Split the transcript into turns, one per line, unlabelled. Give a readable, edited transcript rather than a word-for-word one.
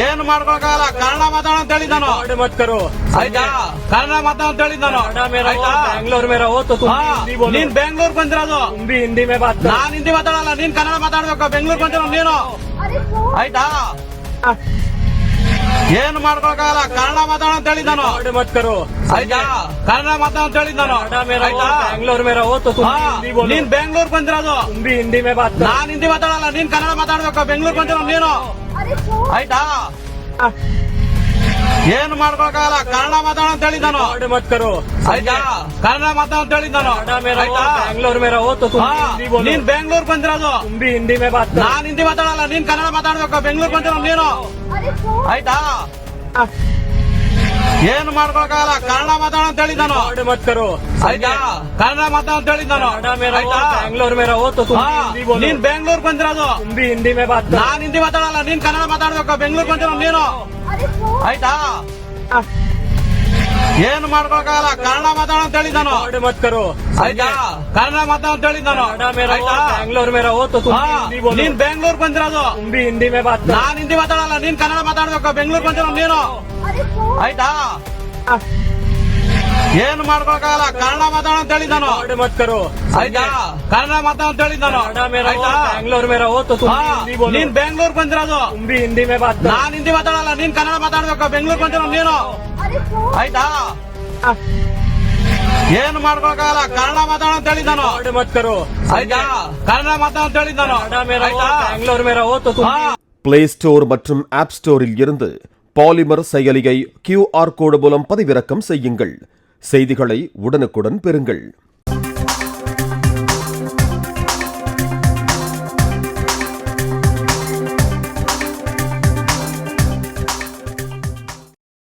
ಏನು ಮಾಡ್ಕೊಳಕಾಗಲ್ಲ, ಕನ್ನಡ ಮಾತಾಡೋ ಅಂತ ಹೇಳಿದ್ ನಾನು.
मत करो
ಆಯ್ತಾ, ಕನ್ನಡ ಮಾತಾಡೋ ಅಂತ ಹೇಳಿದ್ ನಾನು.
बैंगलोर में रहो तो तुम भी हिंदी बोलो।
ನೀನ್ ಬೆಂಗಳೂರು ಬಂದಿರೋದು,
तुम भी हिंदी में बात करो।
ನಾನ್ ಹಿಂದಿ ಮಾತಾಡಲ್ಲ, ನೀನ್ ಕನ್ನಡ ಮಾತಾಡ್ಬೇಕು. ಬೆಂಗಳೂರು ಬಂದಿರೋ ನೀನು. ಆಯ್ತಾ, ಏನು ಮಾಡ್ಕೊಳಕಾಗಲ್ಲ, ಕನ್ನಡ ಮಾತಾಡೋ ಅಂತ ಹೇಳಿದ್ ನಾನು.
मत करो
ಆಯ್ತಾ, ಕನ್ನಡ ಮಾತಾಡೋ ಅಂತ ಹೇಳಿದ್ ನಾನು. ಆಯ್ತಾ,
बैंगलोर में रहो तो तुम भी हिंदी बोलो।
ನೀನ್ ಬೆಂಗಳೂರು ಬಂದಿರೋದು,
तुम भी हिंदी में बात करो।
ನಾನ್ ಹಿಂದಿ ಮಾತಾಡಲ್ಲ, ನೀನ್ ಕನ್ನಡ ಮಾತಾಡ್ಬೇಕು. ಬೆಂಗಳೂರು ಬಂದಿರೋ ನೀನು. ಆಯ್ತಾ, ಏನು ಮಾಡ್ಕೊಳಕಾಗಲ್ಲ, ಕನ್ನಡ ಮಾತಾಡೋ ಅಂತ ಹೇಳಿದ್ ನಾನು.
मत करो
ಆಯ್ತಾ, ಕನ್ನಡ ಮಾತಾಡೋ ಅಂತ ಹೇಳಿದ್ ನಾನು. ಆಯ್ತಾ,
बैंगलोर में रहो तो तुम भी हिंदी बोलो।
ನೀನ್ ಬೆಂಗಳೂರು ಬಂದಿರೋದು,
तुम भी हिंदी में बात करो।
ನಾನ್ ಹಿಂದಿ ಮಾತಾಡಲ್ಲ, ನೀನ್ ಕನ್ನಡ ಮಾತಾಡ್ಬೇಕು. ಬೆಂಗಳೂರು ಬಂದಿರೋ ನೀನು. ಆಯ್ತಾ, ಏನು ಮಾಡ್ಕೊಳಕಾಗಲ್ಲ, ಕನ್ನಡ ಮಾತಾಡೋ ಅಂತ ಹೇಳಿದ್ ನಾನು.
मत करो
ಆಯ್ತಾ, ಕನ್ನಡ ಮಾತಾಡೋ ಅಂತ ಹೇಳಿದ್ ನಾನು. ಆಯ್ತಾ,
बैंगलोर में रहो तो तुम भी हिंदी बोलो।
ನೀನ್ ಬೆಂಗಳೂರು ಬಂದಿರೋದು,
तुम भी हिंदी में बात करो।
ನಾನ್ ಹಿಂದಿ ಮಾತಾಡಲ್ಲ, ನೀನ್ ಕನ್ನಡ ಮಾತಾಡ್ಬೇಕು. ಬೆಂಗಳೂರು ಬಂದಿರೋ ನೀನು. ಆಯ್ತಾ, ಏನು ಮಾಡ್ಕೊಳಕಾಗಲ್ಲ, ಕನ್ನಡ ಮಾತಾಡೋ ಅಂತ ಹೇಳಿದ್ ನಾನು.
मत करो
ಆಯ್ತಾ, ಕನ್ನಡ ಮಾತಾಡೋ ಅಂತ ಹೇಳಿದ್ ನಾನು. ಆಯ್ತಾ,
बैंगलोर में रहो तो तुम भी हिंदी बोलो।
ನೀನ್ ಬೆಂಗಳೂರು ಬಂದಿರೋದು,
तुम भी हिंदी में बात करो।
ನಾನ್ ಹಿಂದಿ ಮಾತಾಡಲ್ಲ, ನೀನ್ ಕನ್ನಡ ಮಾತಾಡ್ಬೇಕು. ಬೆಂಗಳೂರು ಬಂದಿರೋ ನೀನು. ಆಯ್ತಾ, ಏನು ಮಾಡ್ಕೊಳಕಾಗಲ್ಲ, ಕನ್ನಡ ಮಾತಾಡೋ ಅಂತ ಹೇಳಿದ್ ನಾನು.
मत करो
ಆಯ್ತಾ, ಕನ್ನಡ ಮಾತಾಡೋ ಅಂತ ಹೇಳಿದ್ ನಾನು. ಆಯ್ತಾ,
बैंगलोर में रहो तो तुम भी हिंदी बोलो।
ನೀನ್ ಬೆಂಗಳೂರು ಬಂದಿರೋದು,
तुम भी हिंदी में बात करो।
ನಾನ್ ಹಿಂದಿ ಮಾತಾಡಲ್ಲ, ನೀನ್ ಕನ್ನಡ ಮಾತಾಡ್ಬೇಕು. ಬೆಂಗಳೂರು ಬಂದಿರೋ ನೀನು. ಆಯ್ತಾ, ಏನು ಮಾಡ್ಕೊಳಕಾಗಲ್ಲ, ಕನ್ನಡ ಮಾತಾಡೋ ಅಂತ ಹೇಳಿದ್ ನಾನು.
मत करो
ಆಯ್ತಾ, ಕನ್ನಡ ಮಾತಾಡೋ ಅಂತ ಹೇಳಿದ್ ನಾನು. ಆಯ್ತಾ,
बैंगलोर में रहो तो तुम भी
பிளே ஸ்டோர் மற்றும் ஆப் ஸ்டோரில் இருந்து பாலிமர் செயலியை QR கோடு மூலம் பதிவிறக்கம் செய்யுங்கள். செய்திகளை உடனுக்குடன் பெறுங்கள்.